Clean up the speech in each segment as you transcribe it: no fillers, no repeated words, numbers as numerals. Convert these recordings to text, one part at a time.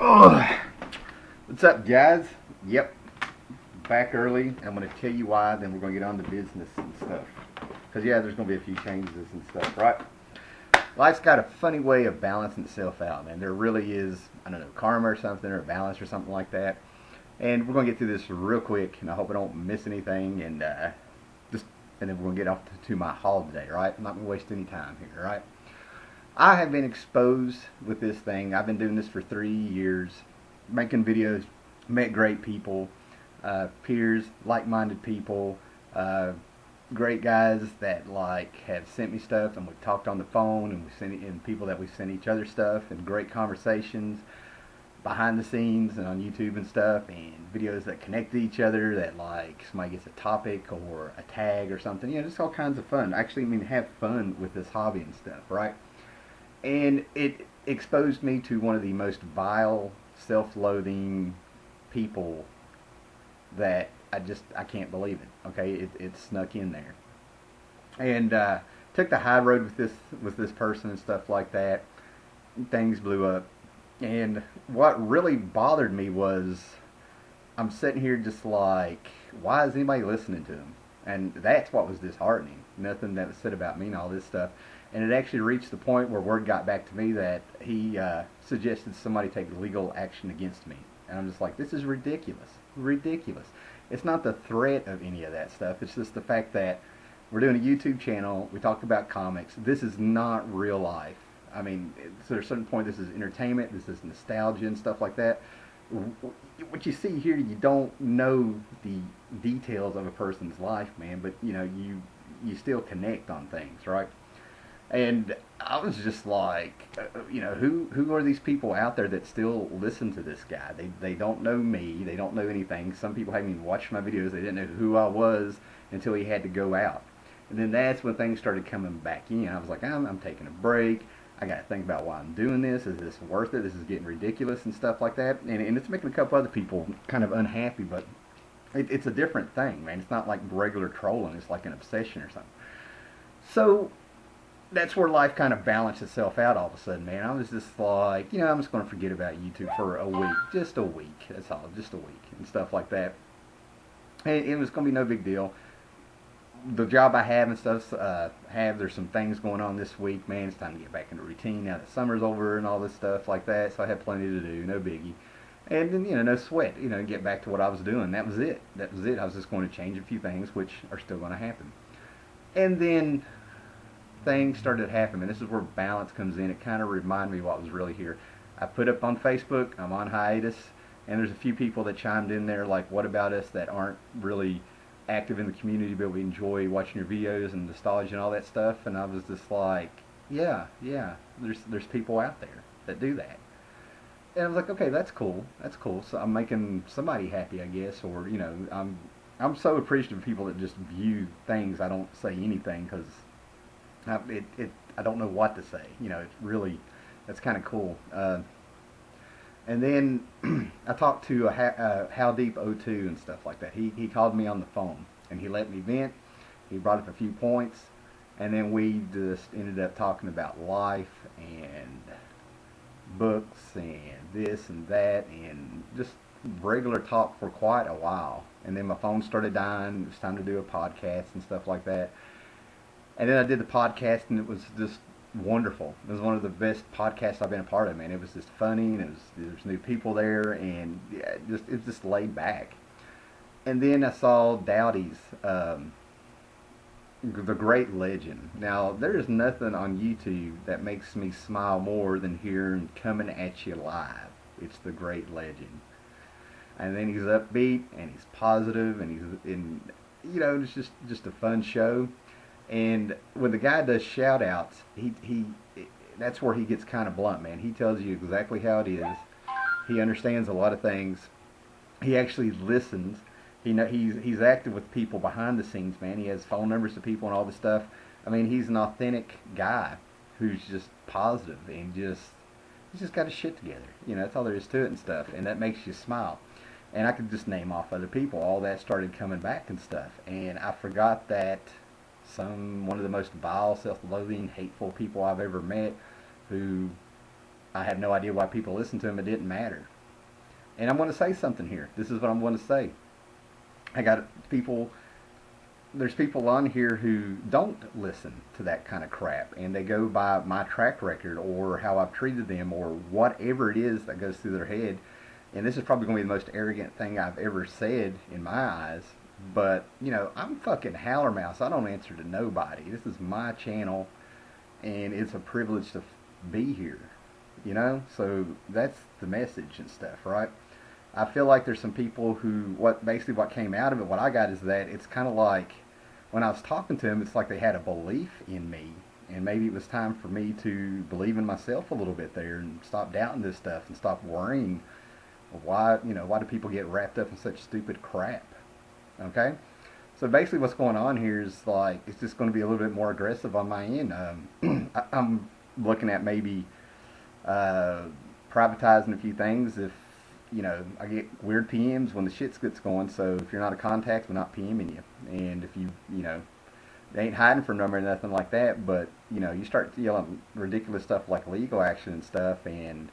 Oh, what's up, guys? Yep, back early. I'm going to tell you why, then we're going to get on to business and stuff. Because, yeah, there's going to be a few changes and stuff, right? Life's got a funny way of balancing itself out, man. There really is, I don't know, karma or something, or balance or something like that. And we're going to get through this real quick, and I hope I don't miss anything, and and then we're going to get off to my haul today, right? I'm not going to waste any time here, right? I have been exposed with this thing. I've been doing this for 3 years, making videos, met great people, peers, like-minded people, uh, great guys that like have sent me stuff, and we've talked on the phone, and we sent and people that we sent each other stuff, and great conversations behind the scenes and on YouTube and stuff, and videos that connect to each other, that like somebody gets a topic or a tag or something, just all kinds of fun. Actually, I mean, have fun with this hobby and stuff, right? And it exposed me to one of the most vile, self-loathing people that I can't believe it. Okay, it snuck in there, and took the high road with this person and stuff like that. Things blew up, and what really bothered me was I'm sitting here just like, why is anybody listening to him? And that's what was disheartening. Nothing that was said about me and all this stuff. And it actually reached the point where word got back to me that he suggested somebody take legal action against me. And I'm just like, this is ridiculous. Ridiculous. It's not the threat of any of that stuff. It's just the fact that we're doing a YouTube channel. We talk about comics. This is not real life. I mean, to a certain point, this is entertainment. This is nostalgia and stuff like that. What you see here, you don't know the details of a person's life, man, but you still connect on things, right? And I was just like, who are these people out there that still listen to this guy? They don't know me. They don't know anything. Some people haven't even watched my videos. They didn't know who I was until he had to go out. And then that's when things started coming back in. I was like, I'm taking a break. I got to think about why I'm doing this. Is this worth it? This is getting ridiculous and stuff like that. And it's making a couple other people kind of unhappy, but it's a different thing, man. It's not like regular trolling. It's like an obsession or something. So that's where life kind of balanced itself out all of a sudden, man. I was just like, I'm just going to forget about YouTube for a week. Just a week. That's all. Just a week and stuff like that. And it was going to be no big deal. The job I have and stuff, there's some things going on this week, man. It's time to get back into routine now that summer's over and all this stuff like that. So I had plenty to do, no biggie. And then, no sweat, get back to what I was doing. That was it. That was it. I was just going to change a few things, which are still going to happen. And then things started happening. This is where balance comes in. It kind of reminded me what was really here. I put up on Facebook, I'm on hiatus, and there's a few people that chimed in there like, what about us, that aren't really active in the community, but we enjoy watching your videos and nostalgia and all that stuff. And I was just like, yeah, there's people out there that do that. And I was like, okay, that's cool. So I'm making somebody happy, I guess, or I'm so appreciative of people that just view things. I don't say anything because I don't know what to say. It's really, that's kind of cool. And then I talked to How Deep O2 and stuff like that. He called me on the phone and he let me vent. He brought up a few points, and then we just ended up talking about life and books and this and that and just regular talk for quite a while. And then my phone started dying. It was time to do a podcast and stuff like that. And then I did the podcast, and it was just wonderful. It was one of the best podcasts I've been a part of, man. It was just funny, and there's new people there, and yeah, it was just laid back. And then I saw Dowdy's, the Great Legend. Now, there's nothing on YouTube that makes me smile more than hearing "Coming at You Live." It's the Great Legend. And then he's upbeat, and he's positive, and it's just a fun show. And when the guy does shout outs, he that's where he gets kind of blunt, man. He tells you exactly how it is. He understands a lot of things. He actually listens. He's active with people behind the scenes, man. He has phone numbers to people and all this stuff. I mean, he's an authentic guy who's just positive and he's just got his shit together. That's all there is to it and stuff. And that makes you smile. And I could just name off other people. All that started coming back and stuff. And I forgot that one of the most vile, self-loathing, hateful people I've ever met, who I had no idea why people listened to them. It didn't matter. And I'm going to say something here. This is what I'm going to say. I got people, there's people on here who don't listen to that kind of crap, and they go by my track record or how I've treated them or whatever it is that goes through their head. And this is probably going to be the most arrogant thing I've ever said in my eyes, but, you know, I'm fucking Howlermouse. I don't answer to nobody. This is my channel, and it's a privilege to be here, you know? So that's the message and stuff, right? I feel like there's some people who, basically what came out of it, what I got is that it's kind of like, when I was talking to them, it's like they had a belief in me, and maybe it was time for me to believe in myself a little bit there and stop doubting this stuff and stop worrying why, you know, why do people get wrapped up in such stupid crap, okay? So basically what's going on here is like, it's just going to be a little bit more aggressive on my end. I'm looking at maybe privatizing a few things if, you know, I get weird PMs when the shit gets going, so if you're not a contact, we're not PMing you. And if you know, they ain't hiding for a number or nothing like that, but, you know, you start yelling ridiculous stuff like legal action and stuff and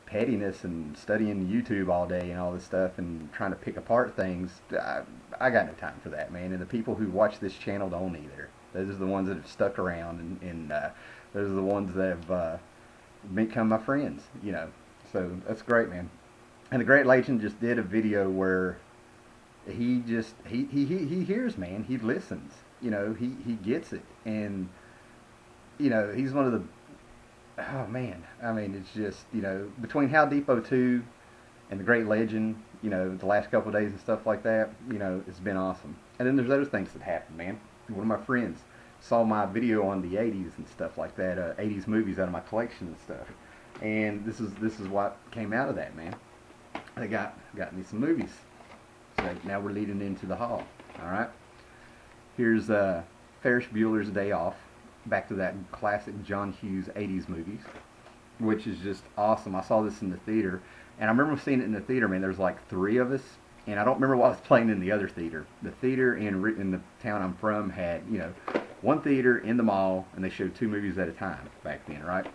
pettiness and studying YouTube all day and all this stuff and trying to pick apart things, I got no time for that, man. And the people who watch this channel don't either. Those are the ones that have stuck around, and those are the ones that have become my friends, you know. So that's great, man. And the Great Legend just did a video where he hears, man. He listens. You know, he gets it. And, you know, he's one of the, oh, man. I mean, it's just, you know, between How Depot 2 and the Great Legend, you know, the last couple of days and stuff like that, you know, it's been awesome. And then there's other things that happen, man. One of my friends saw my video on the 80's and stuff like that, 80's movies out of my collection and stuff. And this is what came out of that, man. They got me some movies. So now we're leading into the haul. Alright. Here's Ferris Bueller's Day Off. Back to that classic John Hughes 80's movies, which is just awesome. I saw this in the theater, and I remember seeing it in the theater, man. There's like 3 of us, and I don't remember what was playing in the other theater. The theater in the town I'm from had, you know, one theater in the mall, and they showed 2 movies at a time back then, right?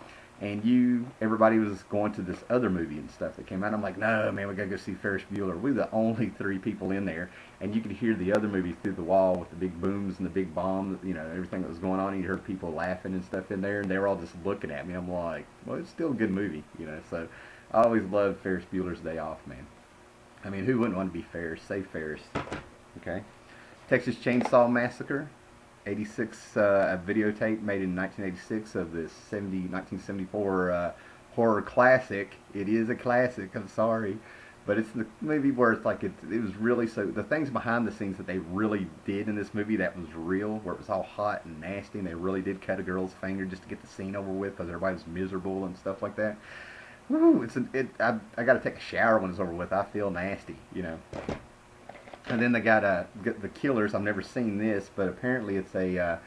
And everybody was going to this other movie and stuff that came out. I'm like, no, man, we gotta go see Ferris Bueller. We were the only 3 people in there, and you could hear the other movie through the wall with the big booms and the big bomb, you know, everything that was going on. And you heard people laughing and stuff in there, and they were all just looking at me. I'm like, well, it's still a good movie, you know. So I always loved Ferris Bueller's Day Off, man. I mean, who wouldn't want to be Ferris? Save Ferris. Okay. Texas Chainsaw Massacre. 86 videotape made in 1986 of this 1974 horror classic. It is a classic, I'm sorry, but it's the movie where it's like it was really, so the things behind the scenes that they really did in this movie that was real, where it was all hot and nasty, and they really did cut a girl's finger just to get the scene over with because everybody was miserable and stuff like that. Woo, I got to take a shower when it's over with. I feel nasty, you know. And then they got The Killers. I've never seen this, but apparently it's a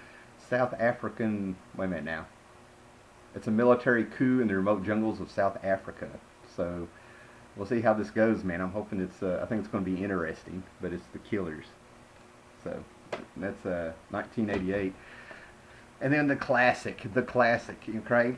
South African, wait a minute now. It's a military coup in the remote jungles of South Africa. So we'll see how this goes, man. I'm hoping I think it's going to be interesting, but it's The Killers. So that's 1988. And then the classic, okay?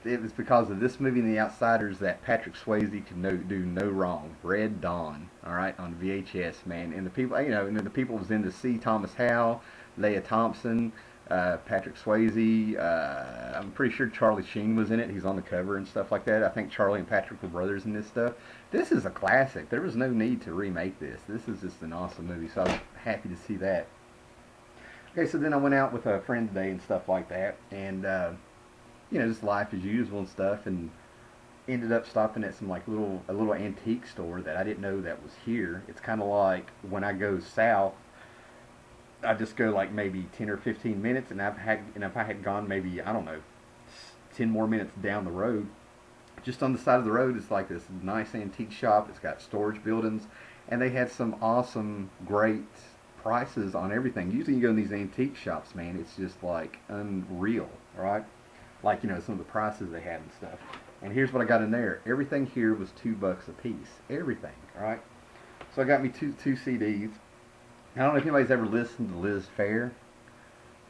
It was because of this movie and The Outsiders that Patrick Swayze could do no wrong. Red Dawn, all right, on VHS, man. And the people, you know, and the people was in to see Thomas Howell, Leah Thompson, Patrick Swayze. I'm pretty sure Charlie Sheen was in it. He's on the cover and stuff like that. I think Charlie and Patrick were brothers in this stuff. This is a classic. There was no need to remake this. This is just an awesome movie, so I was happy to see that. Okay, so then I went out with a friend today and stuff like that, and you know, just life as usual and stuff, and ended up stopping at some like a little antique store that I didn't know that was here. It's kind of like when I go south, I just go like maybe 10 or 15 minutes, and if I had gone maybe, I don't know, 10 more minutes down the road, just on the side of the road, it's like this nice antique shop. It's got storage buildings, and they had some awesome, great prices on everything. Usually you go in these antique shops, man, it's just like unreal, right? Like, you know, some of the prices they had and stuff. And here's what I got in there. Everything here was $2 a piece. Everything, right? So I got me two CDs. I don't know if anybody's ever listened to Liz Phair,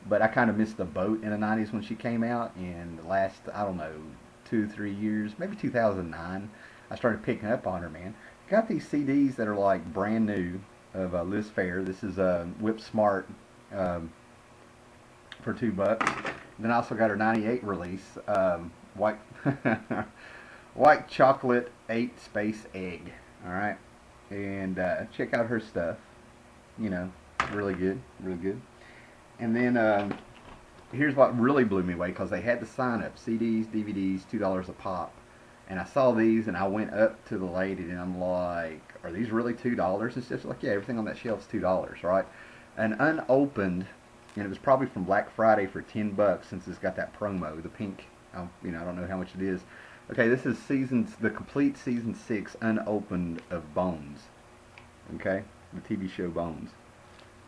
but I kind of missed the boat in the 90s when she came out. And the last, I don't know, 2 3 years, maybe 2009, I started picking up on her, man. Got these CDs that are like brand new of Liz Phair. This is Whip Smart for $2. Then I also got her '98 release, white white chocolate 8 space egg. All right, and check out her stuff. You know, really good, really good. And then here's what really blew me away, because they had the sign up: CDs, DVDs, $2 a pop. And I saw these, and I went up to the lady, and I'm like, "Are these really $2?" And she's like, "Yeah, everything on that shelf's $2, right?" An unopened, and it was probably from Black Friday for $10, since it's got that promo, the pink. You know, I don't know how much it is. Okay, this is the complete season 6 unopened of Bones. Okay, the TV show Bones.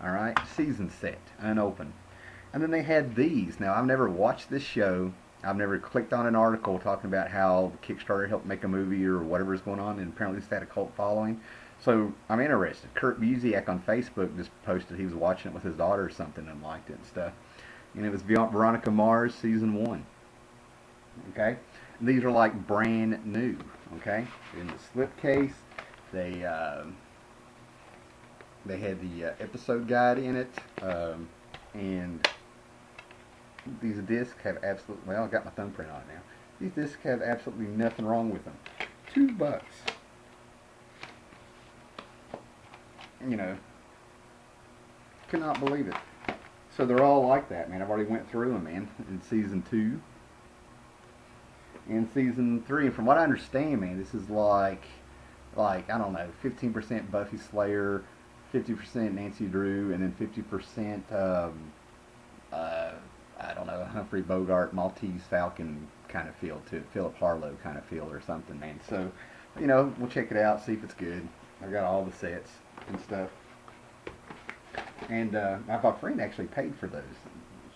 All right, season set, unopened. And then they had these. Now, I've never watched this show. I've never clicked on an article talking about how Kickstarter helped make a movie or whatever is going on, and apparently it's had a cult following. So I'm interested. Kurt Busiek on Facebook just posted he was watching it with his daughter or something and liked it and stuff. And it was Veronica Mars season 1. Okay, and these are like brand new. Okay, in the slipcase, they had the episode guide in it, and these discs have absolutely, well, I got my thumbprint on it now. These discs have absolutely nothing wrong with them. $2. You know, cannot believe it. So they're all like that, man. I've already went through them, man, in season 2 and season 3. And from what I understand, man, this is like I don't know, 15% Buffy Slayer, 50% Nancy Drew, and then 50% I don't know, Humphrey Bogart, Maltese Falcon kind of feel to it, Philip Harlow kind of feel or something, man. So, you know, we'll check it out, see if it's good. I've got all the sets and stuff. And my friend actually paid for those.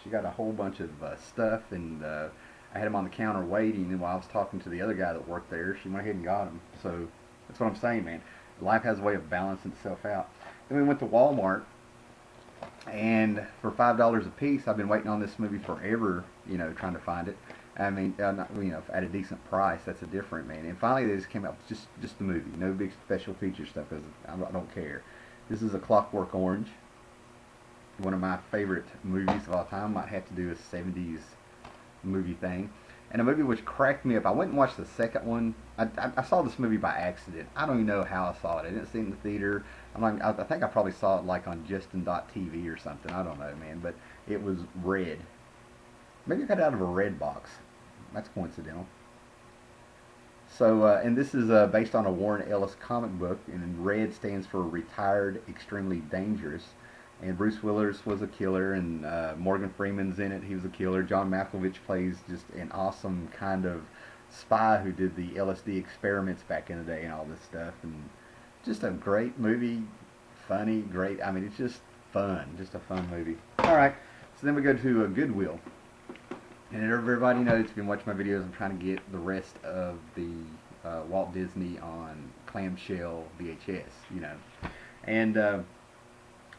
She got a whole bunch of stuff, and I had them on the counter waiting, and while I was talking to the other guy that worked there, she went ahead and got them. So, that's what I'm saying, man. Life has a way of balancing itself out. Then we went to Walmart, and for $5 a piece, I've been waiting on this movie forever, you know, trying to find it. I mean, not, you know, at a decent price. That's a different, man. And finally, they just came out with just the movie, no big special feature stuff, because I don't care. This is A Clockwork Orange, one of my favorite movies of all time. Might have to do a '70s movie thing, and a movie which cracked me up. I went and watched the second one. I saw this movie by accident. I don't even know how I saw it. I didn't see it in the theater. I think I probably saw it like on Justin.tv or something. I don't know, man. But it was red. Maybe I got it out of a red box. That's coincidental. So, and this is based on a Warren Ellis comic book, and red stands for Retired Extremely Dangerous. And Bruce Willis was a killer, and Morgan Freeman's in it. He was a killer. John Malkovich plays just an awesome kind of spy who did the LSD experiments back in the day and all this stuff. And just a great movie, funny, great. I mean, it's just fun, just a fun movie. All right, so then we go to Goodwill. And everybody knows, if you've been watching my videos, I'm trying to get the rest of the Walt Disney on clamshell VHS, you know. And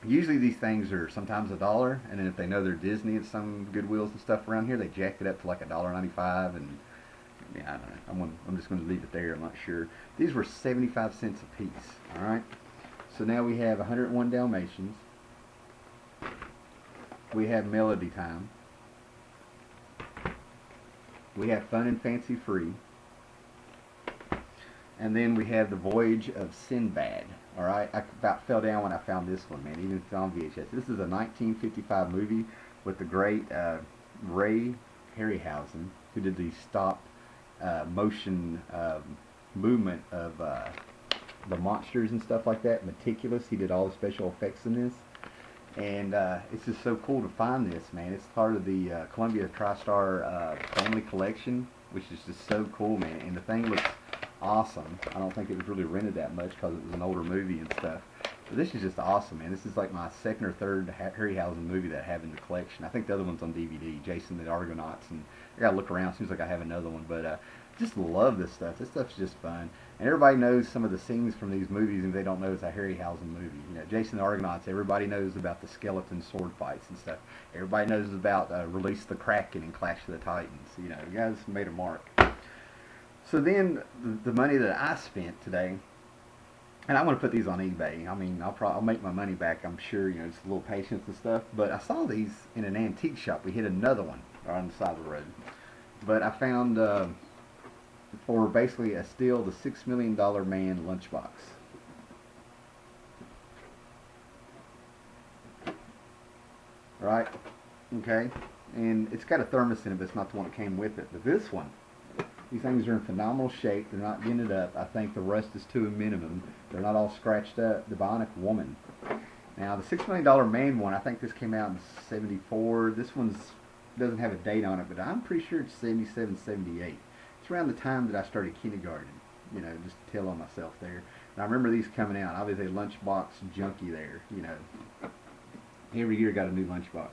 usually these things are sometimes $1, and then if they know they're Disney at some Goodwills and stuff around here, they jack it up to like $1.95, and yeah, I don't know. I'm just going to leave it there. I'm not sure. These were 75 cents a piece. All right. So now we have 101 Dalmatians. We have Melody Time. We have Fun and Fancy Free. And then we have The Voyage of Sinbad. All right. I about fell down when I found this one, man. Even if it's on VHS. This is a 1955 movie with the great Ray Harryhausen, who did the stop motion movement of the monsters and stuff like that. Meticulous. He did all the special effects in this, and it's just so cool to find this, man. It's part of the Columbia TriStar Family Collection, which is just so cool, man. And the thing looks awesome. I don't think it was really rented that much because it was an older movie and stuff. But this is just awesome, man. This is like my second or third Harryhausen movie that I have in the collection. I think the other one's on DVD, Jason the Argonauts, and I gotta look around. Seems like I have another one, but just love this stuff. This stuff's just fun. And everybody knows some of the scenes from these movies, and they don't know it's a Harryhausen movie. You know, Jason the Argonauts, everybody knows about the skeleton sword fights and stuff. Everybody knows about Release the Kraken and Clash of the Titans. You know, you guys made a mark. So then the money that I spent today, and I'm going to put these on eBay. I mean, I'll make my money back, I'm sure. You know, just a little patience and stuff. But I saw these in an antique shop. We hit another one on the side of the road. But I found for basically a steal the $6 million man lunchbox. Right? Okay. And it's got a thermos in it, but it's not the one that came with it. But this one, these things are in phenomenal shape. They're not dented up. I think the rust is to a minimum. They're not all scratched up. The Bionic Woman. Now, the $6 million man one, I think this came out in '74. This one's doesn't have a date on it, but I'm pretty sure it's '77, '78. It's around the time that I started kindergarten. You know, just to tell on myself there. And I remember these coming out. I was a Lunchbox junkie there. You know, every year got a new Lunchbox.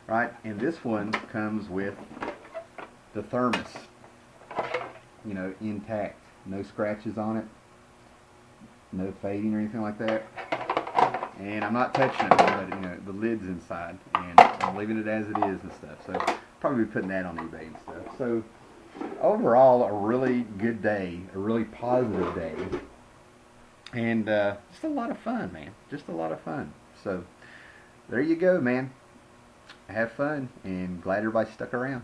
Right? And this one comes with the thermos. You know, intact. No scratches on it. No fading or anything like that. And I'm not touching it, but you know, the lid's inside. And I'm leaving it as it is and stuff. So, probably be putting that on eBay and stuff. So, overall, a really good day. A really positive day. And just a lot of fun, man. Just a lot of fun. So, there you go, man. Have fun, and glad everybody stuck around.